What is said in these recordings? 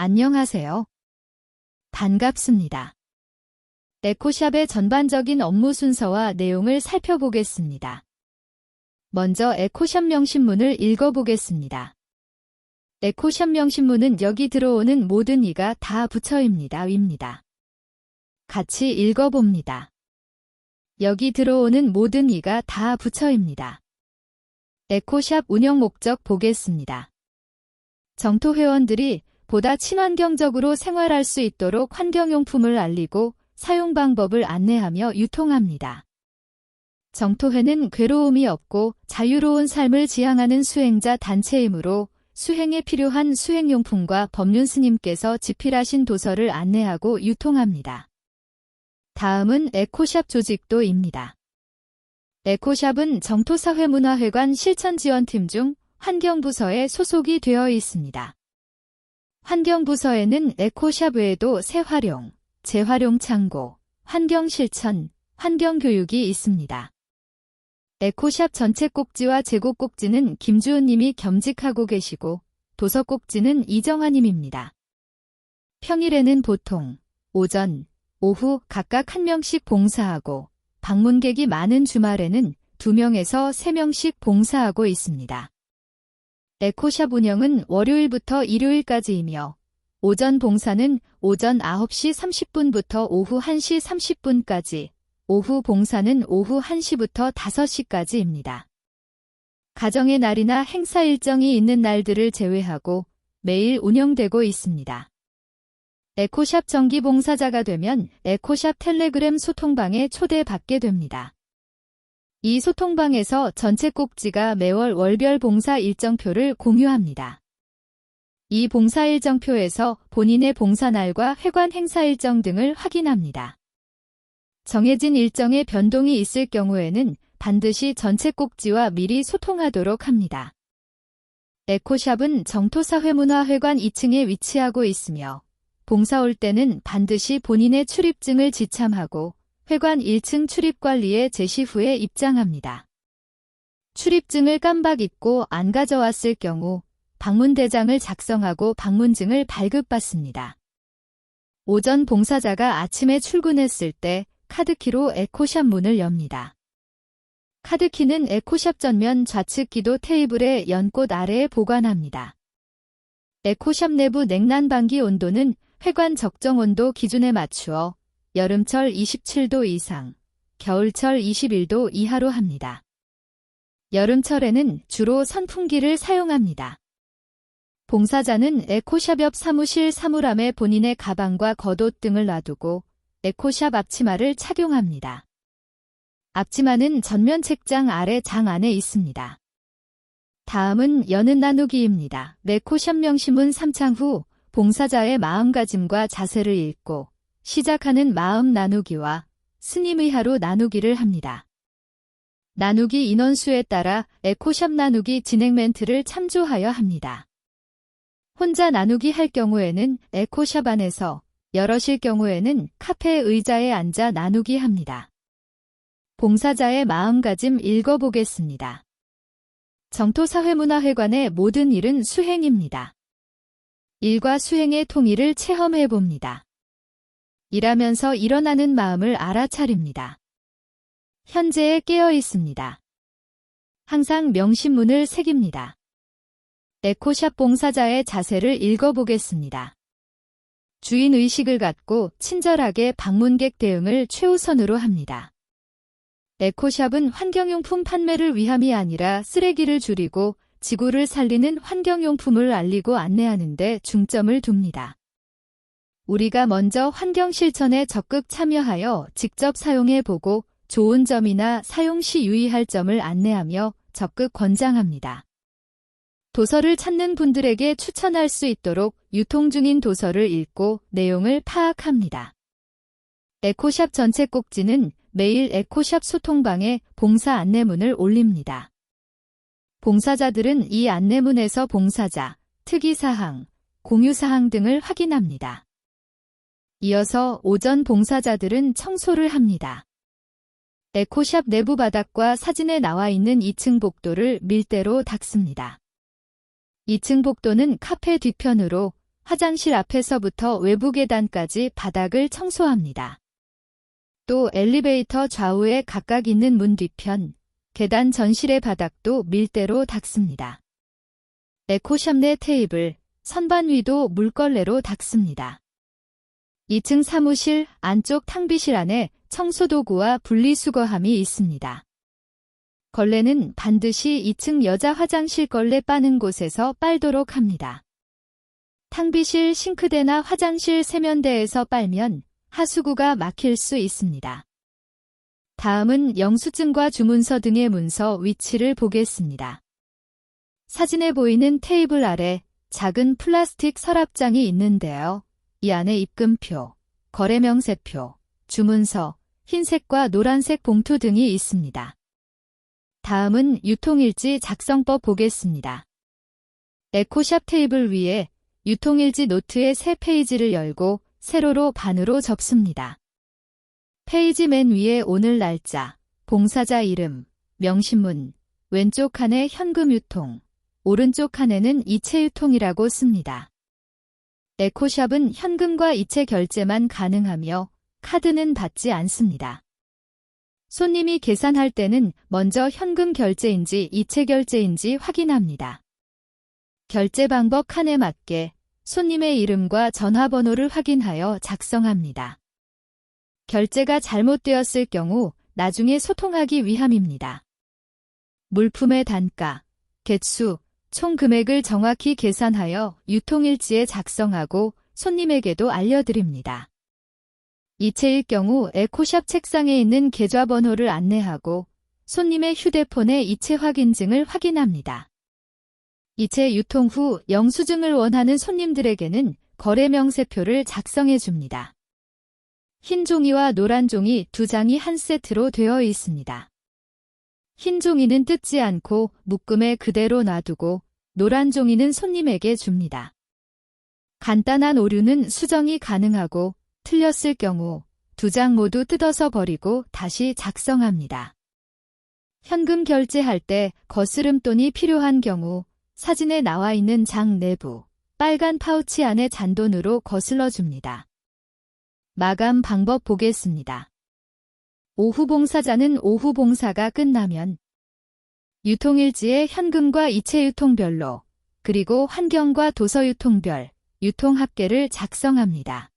안녕하세요. 반갑습니다. 에코샵의 전반적인 업무 순서와 내용을 살펴보겠습니다. 먼저 에코샵 명신문을 읽어보겠습니다. 에코샵 명신문은 여기 들어오는 모든 이가 다 부처입니다. 입니다. 같이 읽어봅니다. 여기 들어오는 모든 이가 다 부처입니다. 에코샵 운영 목적 보겠습니다. 정토 회원들이 보다 친환경적으로 생활할 수 있도록 환경용품을 알리고 사용 방법을 안내하며 유통합니다. 정토회는 괴로움이 없고 자유로운 삶을 지향하는 수행자 단체이므로 수행에 필요한 수행용품과 법륜 스님께서 집필하신 도서를 안내하고 유통합니다. 다음은 에코샵 조직도입니다. 에코샵은 정토사회문화회관 실천지원팀 중 환경부서에 소속이 되어 있습니다. 환경부서에는 에코샵 외에도 새활용, 재활용 창고, 환경실천, 환경교육이 있습니다. 에코샵 전체 꼭지와 제고 꼭지는 김주은님이 겸직하고 계시고 도서 꼭지는 이정아님입니다. 평일에는 보통 오전, 오후 각각 한 명씩 봉사하고 방문객이 많은 주말에는 2명에서 3명씩 봉사하고 있습니다. 에코샵 운영은 월요일부터 일요일까지이며 오전 봉사는 오전 9시 30분부터 오후 1시 30분까지, 오후 봉사는 오후 1시부터 5시까지입니다. 가정의 날이나 행사 일정이 있는 날들을 제외하고 매일 운영되고 있습니다. 에코샵 정기 봉사자가 되면 에코샵 텔레그램 소통방에 초대받게 됩니다. 이 소통방에서 전체 꼭지가 매월 월별 봉사 일정표를 공유합니다. 이 봉사 일정표에서 본인의 봉사날과 회관 행사 일정 등을 확인합니다. 정해진 일정에 변동이 있을 경우에는 반드시 전체 꼭지와 미리 소통하도록 합니다. 에코샵은 정토사회문화회관 2층에 위치하고 있으며 봉사 올 때는 반드시 본인의 출입증을 지참하고 회관 1층 출입관리에 제시 후에 입장합니다. 출입증을 깜빡 잊고 안 가져왔을 경우 방문대장을 작성하고 방문증을 발급받습니다. 오전 봉사자가 아침에 출근했을 때 카드키로 에코샵 문을 엽니다. 카드키는 에코샵 전면 좌측 기도 테이블의 연꽃 아래에 보관합니다. 에코샵 내부 냉난방기 온도는 회관 적정 온도 기준에 맞추어 여름철 27도 이상, 겨울철 21도 이하로 합니다. 여름철에는 주로 선풍기를 사용합니다. 봉사자는 에코샵 옆 사무실 사물함에 본인의 가방과 겉옷 등을 놔두고 에코샵 앞치마를 착용합니다. 앞치마는 전면 책장 아래 장 안에 있습니다. 다음은 여는 나누기입니다. 에코샵 명신문 3창 후 봉사자의 마음가짐과 자세를 읽고 시작하는 마음 나누기와 스님의 하루 나누기를 합니다. 나누기 인원수에 따라 에코샵 나누기 진행 멘트를 참조하여 합니다. 혼자 나누기 할 경우에는 에코샵 안에서, 여럿일 경우에는 카페 의자에 앉아 나누기 합니다. 봉사자의 마음가짐 읽어보겠습니다. 정토사회문화회관의 모든 일은 수행입니다. 일과 수행의 통일을 체험해봅니다. 일하면서 일어나는 마음을 알아차립니다. 현재에 깨어 있습니다. 항상 명신문을 새깁니다. 에코샵 봉사자의 자세를 읽어보겠습니다. 주인의식을 갖고 친절하게 방문객 대응을 최우선으로 합니다. 에코샵은 환경용품 판매를 위함이 아니라 쓰레기를 줄이고 지구를 살리는 환경용품을 알리고 안내하는 데 중점을 둡니다. 우리가 먼저 환경 실천에 적극 참여하여 직접 사용해보고 좋은 점이나 사용 시 유의할 점을 안내하며 적극 권장합니다. 도서를 찾는 분들에게 추천할 수 있도록 유통 중인 도서를 읽고 내용을 파악합니다. 에코샵 전체 꼭지는 매일 에코샵 소통방에 봉사 안내문을 올립니다. 봉사자들은 이 안내문에서 봉사자, 특이사항, 공유사항 등을 확인합니다. 이어서 오전 봉사자들은 청소를 합니다. 에코샵 내부 바닥과 사진에 나와 있는 2층 복도를 밀대로 닦습니다. 2층 복도는 카페 뒤편으로 화장실 앞에서부터 외부 계단까지 바닥을 청소합니다. 또 엘리베이터 좌우에 각각 있는 문 뒤편, 계단 전실의 바닥도 밀대로 닦습니다. 에코샵 내 테이블, 선반 위도 물걸레로 닦습니다. 2층 사무실 안쪽 탕비실 안에 청소도구와 분리수거함이 있습니다. 걸레는 반드시 2층 여자 화장실 걸레 빠는 곳에서 빨도록 합니다. 탕비실 싱크대나 화장실 세면대에서 빨면 하수구가 막힐 수 있습니다. 다음은 영수증과 주문서 등의 문서 위치를 보겠습니다. 사진에 보이는 테이블 아래 작은 플라스틱 서랍장이 있는데요. 이 안에 입금표, 거래명세표, 주문서, 흰색과 노란색 봉투 등이 있습니다. 다음은 유통일지 작성법 보겠습니다. 에코샵 테이블 위에 유통일지 노트의 새 페이지를 열고 세로로 반으로 접습니다. 페이지 맨 위에 오늘 날짜, 봉사자 이름, 명시문, 왼쪽 칸에 현금 유통, 오른쪽 칸에는 이체 유통이라고 씁니다. 에코샵은 현금과 이체 결제만 가능하며 카드는 받지 않습니다. 손님이 계산할 때는 먼저 현금 결제인지 이체 결제인지 확인합니다. 결제 방법 칸에 맞게 손님의 이름과 전화번호를 확인하여 작성합니다. 결제가 잘못되었을 경우 나중에 소통하기 위함입니다. 물품의 단가, 개수, 총 금액을 정확히 계산하여 유통일지에 작성하고 손님에게도 알려드립니다. 이체일 경우 에코샵 책상에 있는 계좌번호를 안내하고 손님의 휴대폰에 이체 확인증을 확인합니다. 이체 유통 후 영수증을 원하는 손님들에게는 거래명세표를 작성해 줍니다. 흰 종이와 노란 종이 두 장이 한 세트로 되어 있습니다. 흰 종이는 뜯지 않고 묶음에 그대로 놔두고 노란 종이는 손님에게 줍니다. 간단한 오류는 수정이 가능하고 틀렸을 경우 두 장 모두 뜯어서 버리고 다시 작성합니다. 현금 결제할 때 거스름돈이 필요한 경우 사진에 나와 있는 장 내부 빨간 파우치 안에 잔돈으로 거슬러 줍니다. 마감 방법 보겠습니다. 오후 봉사자는 오후 봉사가 끝나면 유통일지에 현금과 이체 유통별로 그리고 환경과 도서 유통별, 유통 합계를 작성합니다.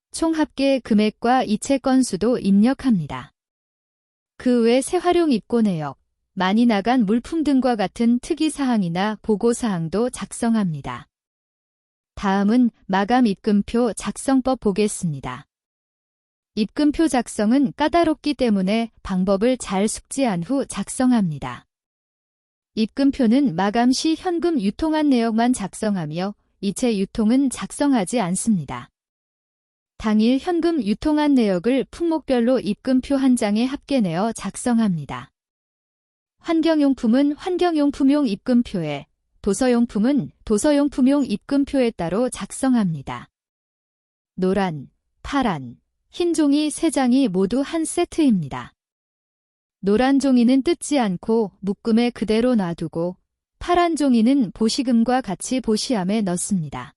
총 합계 금액과 이체 건수도 입력합니다. 그 외 재활용 입고 내역, 많이 나간 물품 등과 같은 특이사항이나 보고사항도 작성합니다. 다음은 마감 입금표 작성법 보겠습니다. 입금표 작성은 까다롭기 때문에 방법을 잘 숙지한 후 작성합니다. 입금표는 마감 시 현금 유통한 내역만 작성하며 이체 유통은 작성하지 않습니다. 당일 현금 유통한 내역을 품목별로 입금표 한 장에 합계내어 작성합니다. 환경용품은 환경용품용 입금표에, 도서용품은 도서용품용 입금표에 따로 작성합니다. 노란, 파란, 흰 종이 3장이 모두 한 세트입니다. 노란 종이는 뜯지 않고 묶음에 그대로 놔두고 파란 종이는 보시금과 같이 보시함에 넣습니다.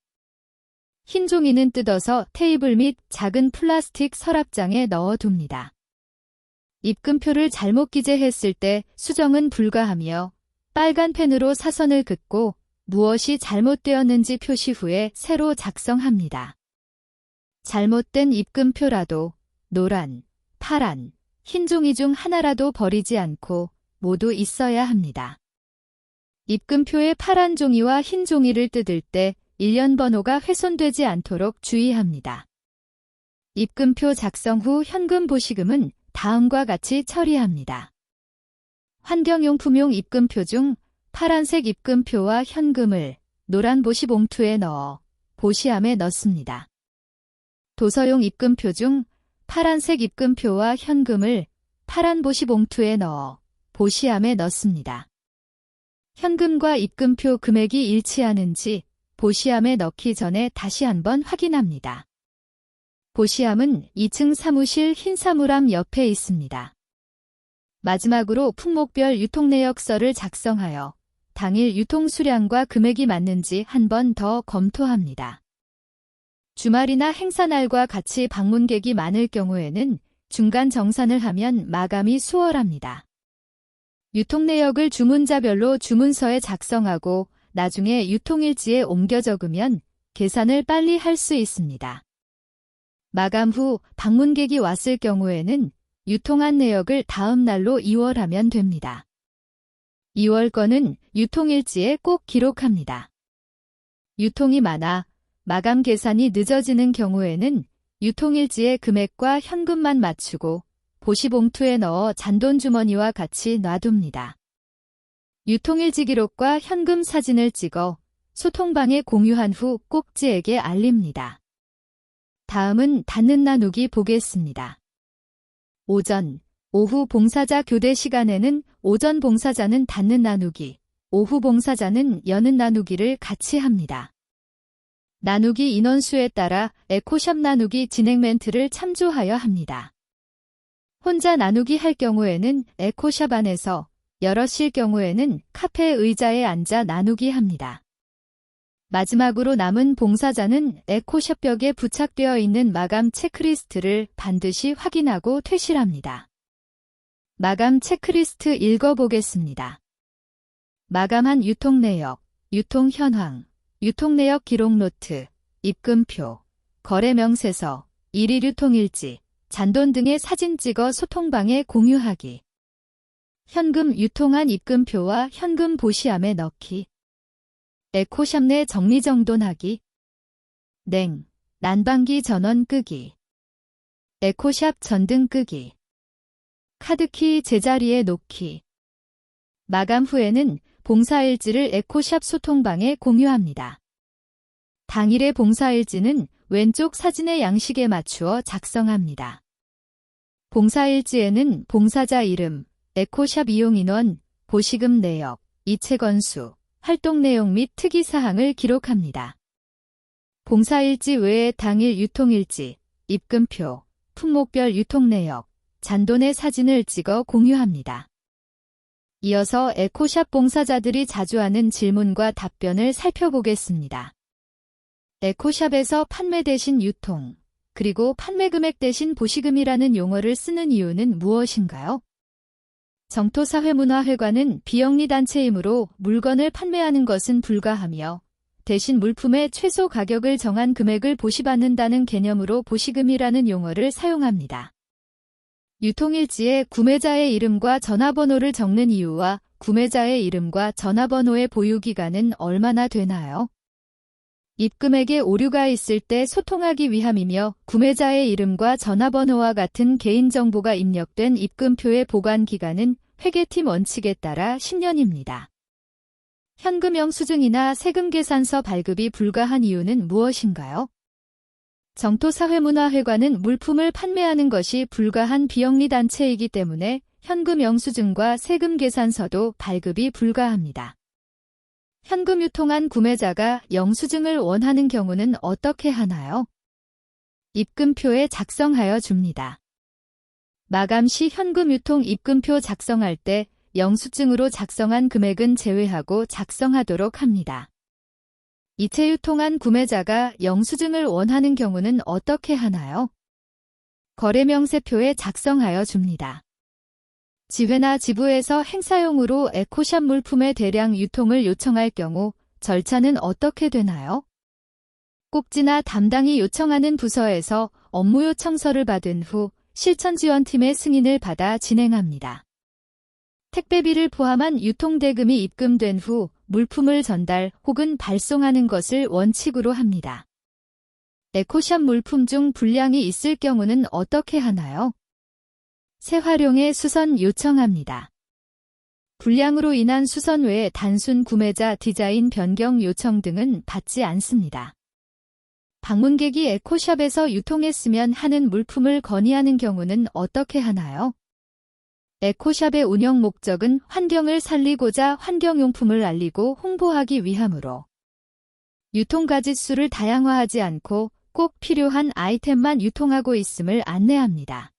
흰 종이는 뜯어서 테이블 및 작은 플라스틱 서랍장에 넣어둡니다. 입금표를 잘못 기재했을 때 수정은 불가하며 빨간 펜으로 사선을 긋고 무엇이 잘못되었는지 표시 후에 새로 작성합니다. 잘못된 입금표라도 노란, 파란, 흰 종이 중 하나라도 버리지 않고 모두 있어야 합니다. 입금표의 파란 종이와 흰 종이를 뜯을 때 일련 번호가 훼손되지 않도록 주의합니다. 입금표 작성 후 현금 보시금은 다음과 같이 처리합니다. 환경용품용 입금표 중 파란색 입금표와 현금을 노란 보시봉투에 넣어 보시함에 넣습니다. 도서용 입금표 중 파란색 입금표와 현금을 파란 보시봉투에 넣어 보시함에 넣습니다. 현금과 입금표 금액이 일치하는지 보시함에 넣기 전에 다시 한번 확인합니다. 보시함은 2층 사무실 흰 사물함 옆에 있습니다. 마지막으로 품목별 유통내역서를 작성하여 당일 유통 수량과 금액이 맞는지 한 번 더 검토합니다. 주말이나 행사날과 같이 방문객이 많을 경우에는 중간 정산을 하면 마감이 수월합니다. 유통내역을 주문자별로 주문서에 작성하고 나중에 유통일지에 옮겨 적으면 계산을 빨리 할 수 있습니다. 마감 후 방문객이 왔을 경우에는 유통한 내역을 다음 날로 이월하면 됩니다. 이월 건은 유통일지에 꼭 기록합니다. 유통이 많아 마감 계산이 늦어지는 경우에는 유통일지의 금액과 현금만 맞추고 보시봉투에 넣어 잔돈 주머니와 같이 놔둡니다. 유통일지 기록과 현금 사진을 찍어 소통방에 공유한 후 꼭지에게 알립니다. 다음은 닫는 나누기 보겠습니다. 오전, 오후 봉사자 교대 시간에는 오전 봉사자는 닫는 나누기, 오후 봉사자는 여는 나누기를 같이 합니다. 나누기 인원수에 따라 에코샵 나누기 진행 멘트를 참조하여 합니다. 혼자 나누기 할 경우에는 에코샵 안에서, 여럿일 경우에는 카페 의자에 앉아 나누기 합니다. 마지막으로 남은 봉사자는 에코샵 벽에 부착되어 있는 마감 체크리스트를 반드시 확인하고 퇴실합니다. 마감 체크리스트 읽어보겠습니다. 마감한 유통내역, 유통현황, 유통내역 기록노트, 입금표, 거래명세서, 일일 유통일지, 잔돈 등의 사진 찍어 소통방에 공유하기. 현금 유통한 입금표와 현금 보시함에 넣기. 에코샵 내 정리정돈하기. 냉, 난방기 전원 끄기. 에코샵 전등 끄기. 카드키 제자리에 놓기. 마감 후에는 봉사일지를 에코샵 소통방에 공유합니다. 당일의 봉사일지는 왼쪽 사진의 양식에 맞추어 작성합니다. 봉사일지에는 봉사자 이름, 에코샵 이용인원, 보시금 내역, 이체 건수, 활동 내용 및 특이사항을 기록합니다. 봉사일지 외에 당일 유통일지, 입금표, 품목별 유통내역, 잔돈의 사진을 찍어 공유합니다. 이어서 에코샵 봉사자들이 자주 하는 질문과 답변을 살펴보겠습니다. 에코샵에서 판매 대신 유통, 그리고 판매 금액 대신 보시금이라는 용어를 쓰는 이유는 무엇인가요? 정토사회문화회관은 비영리단체이므로 물건을 판매하는 것은 불가하며 대신 물품의 최소 가격을 정한 금액을 보시받는다는 개념으로 보시금이라는 용어를 사용합니다. 유통일지에 구매자의 이름과 전화번호를 적는 이유와 구매자의 이름과 전화번호의 보유기간은 얼마나 되나요? 입금액에 오류가 있을 때 소통하기 위함이며 구매자의 이름과 전화번호와 같은 개인정보가 입력된 입금표의 보관기간은 회계팀 원칙에 따라 10년입니다. 현금 영수증이나 세금계산서 발급이 불가한 이유는 무엇인가요? 정토사회문화회관은 물품을 판매하는 것이 불가한 비영리단체이기 때문에 현금 영수증과 세금계산서도 발급이 불가합니다. 현금 유통한 구매자가 영수증을 원하는 경우는 어떻게 하나요? 입금표에 작성하여 줍니다. 마감 시 현금 유통 입금표 작성할 때 영수증으로 작성한 금액은 제외하고 작성하도록 합니다. 이체 유통한 구매자가 영수증을 원하는 경우는 어떻게 하나요? 거래명세표에 작성하여 줍니다. 지회나 지부에서 행사용으로 에코샵 물품의 대량 유통을 요청할 경우 절차는 어떻게 되나요? 꼭지나 담당이 요청하는 부서에서 업무 요청서를 받은 후 실천지원팀의 승인을 받아 진행합니다. 택배비를 포함한 유통대금이 입금된 후 물품을 전달 혹은 발송하는 것을 원칙으로 합니다. 에코샵 물품 중 불량이 있을 경우는 어떻게 하나요? 재활용에 수선 요청합니다. 불량으로 인한 수선 외에 단순 구매자 디자인 변경 요청 등은 받지 않습니다. 방문객이 에코샵에서 유통했으면 하는 물품을 건의하는 경우는 어떻게 하나요? 에코샵의 운영 목적은 환경을 살리고자 환경용품을 알리고 홍보하기 위함으로 유통가짓수를 다양화하지 않고 꼭 필요한 아이템만 유통하고 있음을 안내합니다.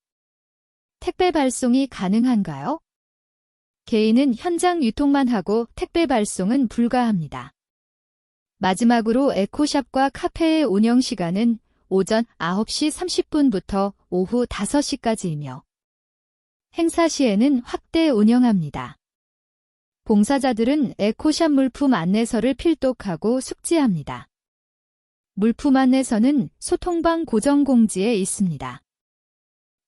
택배 발송이 가능한가요? 개인은 현장 유통만 하고 택배 발송은 불가합니다. 마지막으로 에코샵과 카페의 운영 시간은 오전 9시 30분부터 오후 5시까지이며 행사 시에는 확대 운영합니다. 봉사자들은 에코샵 물품 안내서를 필독하고 숙지합니다. 물품 안내서는 소통방 고정 공지에 있습니다.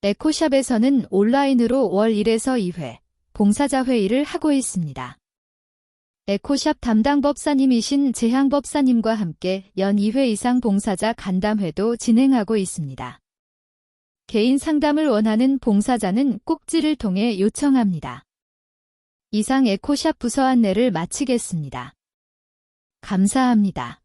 에코샵에서는 온라인으로 월 1에서 2회 봉사자 회의를 하고 있습니다. 에코샵 담당 법사님이신 재향 법사님과 함께 연 2회 이상 봉사자 간담회도 진행하고 있습니다. 개인 상담을 원하는 봉사자는 꼭지를 통해 요청합니다. 이상 에코샵 부서 안내를 마치겠습니다. 감사합니다.